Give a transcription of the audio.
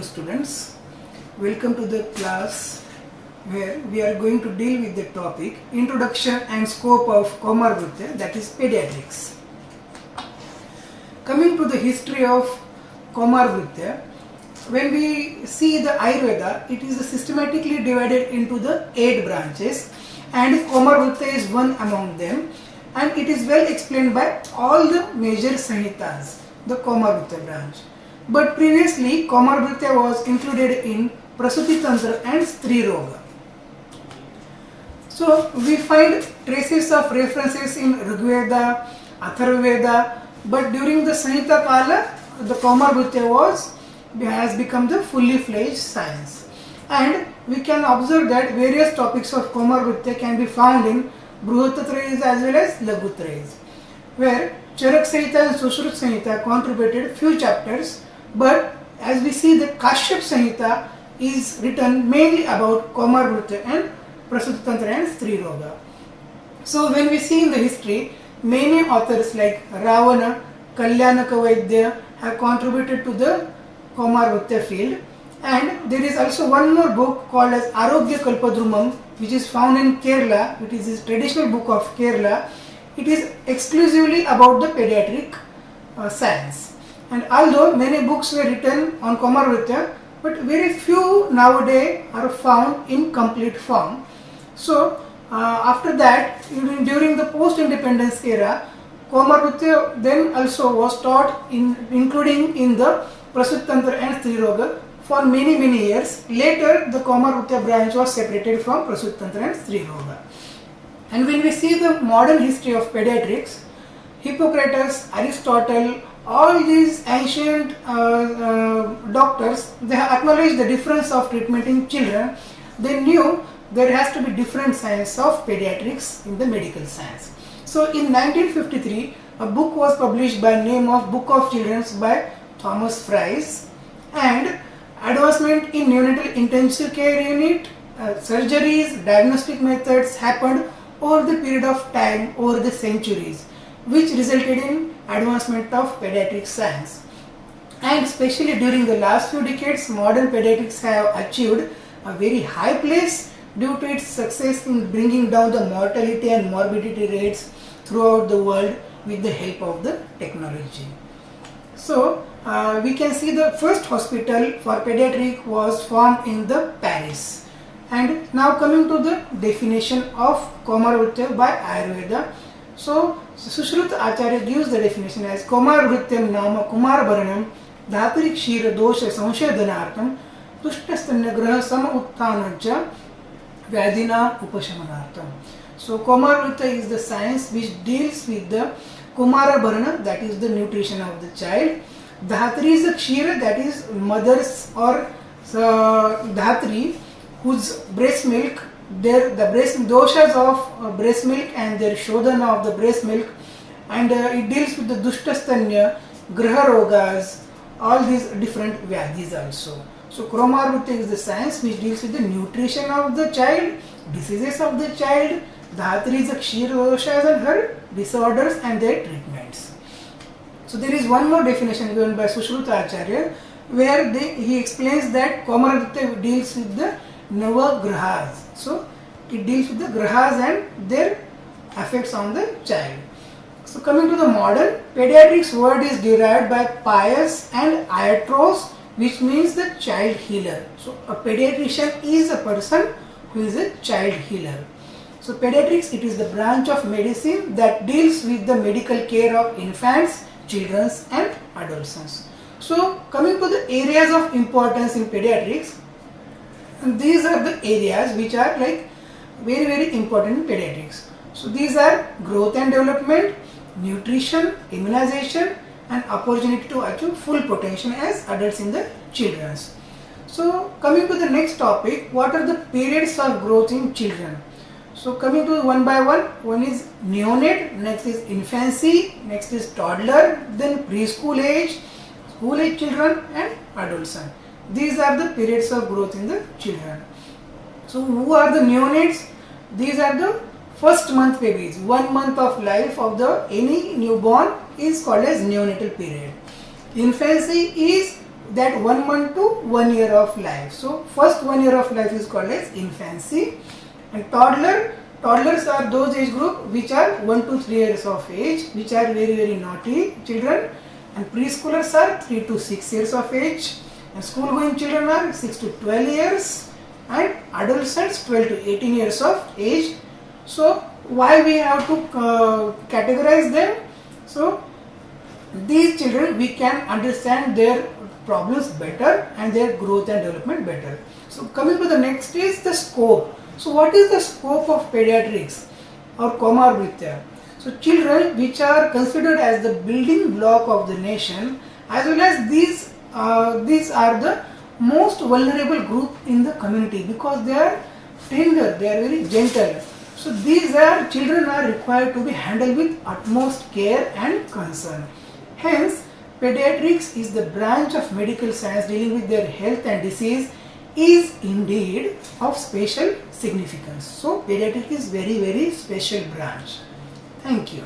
Hello students, welcome to the class where we are going to deal with the topic Introduction and Scope of Komar-Nritya, that is Pediatrics. Coming to the history of Komar-Nritya, when we see the Ayurveda, it is systematically divided into the 8 branches and Komar-Nritya is one among them, and it is well explained by all the major Samhitas, the Komar-Nritya branch. But previously, Komar-Nritya was included in Prasuti Tantra and Stri Roga. So, we find traces of references in Rigveda, Atharvaveda, but during the Samhita Kala, the Komar-Nritya has become the fully fledged science. And we can observe that various topics of Komar-Nritya can be found in Bruhatatrayas as well as Laghutrayas, where Charak Samhita and Sushruta Samhita contributed few chapters, but as we see the Kashyap Samhita is written mainly about Komar-Nritya and Prasuti Tantra and Stri Roga. So when we see in the history, many authors like Ravana, Kalyanaka Vaidya have contributed to the Komar-Nritya field, and there is also one more book called as Arogya Kalpadrumam, which is found in Kerala. It is a traditional book of Kerala. It is exclusively about the pediatric science. And although many books were written on Komar-Nritya, but very few nowadays are found in complete form. So after that, during the post-independence era, Komar-Nritya then also was taught including in the Prasuti Tantra and Stri Roga for many years. Later, the Komar-Nritya branch was separated from Prasuti Tantra and Stri Roga. And when we see the modern history of pediatrics, Hippocrates, Aristotle, all these ancient doctors, they have acknowledged the difference of treatment in children. They knew there has to be different science of pediatrics in the medical science. So in 1953, a book was published by name of Book of Children by Thomas Fries, and advancement in neonatal intensive care unit, surgeries, diagnostic methods happened over the period of time, over the centuries, which resulted in advancement of pediatric science. And especially during the last few decades, modern pediatrics have achieved a very high place due to its success in bringing down the mortality and morbidity rates throughout the world with the help of the technology. So, we can see the first hospital for pediatric was formed in the Paris. And now coming to the definition of Komar-Nritya by Ayurveda. So, Sushruta Acharya gives the definition as Komar-Nrityam Nama Kumar-Bharanam Dhatari Kshira Dosha Samshadanartham Tushtasthanya Graha Sama Utthanancha Vyadina Upashamanartham. So, Komar-Nritya is the science which deals with the Kumara-Bharana, that is the nutrition of the child. Dhatari is the Kshira, that is mother's or Dhatari, whose breast milk, the breast doshas of breast milk and their shodhana of the breast milk, and it deals with the Dushtasthanya, Graha Rogas, all these different Vyadhis also. So Komar-Nritya is the science which deals with the nutrition of the child, diseases of the child. Dhatari is the Kshira doshas and her disorders and their treatments. So there is one more definition given by Sushruta Acharya, where he explains that Komar-Nritya deals with the Navagrahas. So it deals with the grahas and their effects on the child. So coming to the modern, pediatrics word is derived by pious and iatros, which means the child healer. So a pediatrician is a person who is a child healer. So pediatrics, it is the branch of medicine that deals with the medical care of infants, children and adolescents. So coming to the areas of importance in pediatrics, and these are the areas which are like very important in pediatrics. So these are growth and development, nutrition, immunization and opportunity to achieve full potential as adults in the children. So coming to the next topic, what are the periods of growth in children? So coming to one by one is neonate, next is infancy, next is toddler, then preschool age, school age children and adolescent. These are the periods of growth in the children. So who are the neonates? These are the first month babies. 1 month of life of any newborn is called as neonatal period. Infancy is that 1 month to 1 year of life. So first 1 year of life is called as infancy, and toddlers are those age group which are 1 to 3 years of age, which are very naughty children, and preschoolers are 3 to 6 years of age, and school going children are 6 to 12 years, and adolescents 12 to 18 years of age. So why we have to categorize them? So these children, we can understand their problems better and their growth and development better. So coming to the next is the scope. So what is the scope of pediatrics or comorbidity? So children which are considered as the building block of the nation, as well as these are the most vulnerable group in the community, because they are tender, they are very gentle. So these children are required to be handled with utmost care and concern. Hence, pediatrics is the branch of medical science dealing with their health and disease is indeed of special significance. So pediatrics is very special branch. Thank you.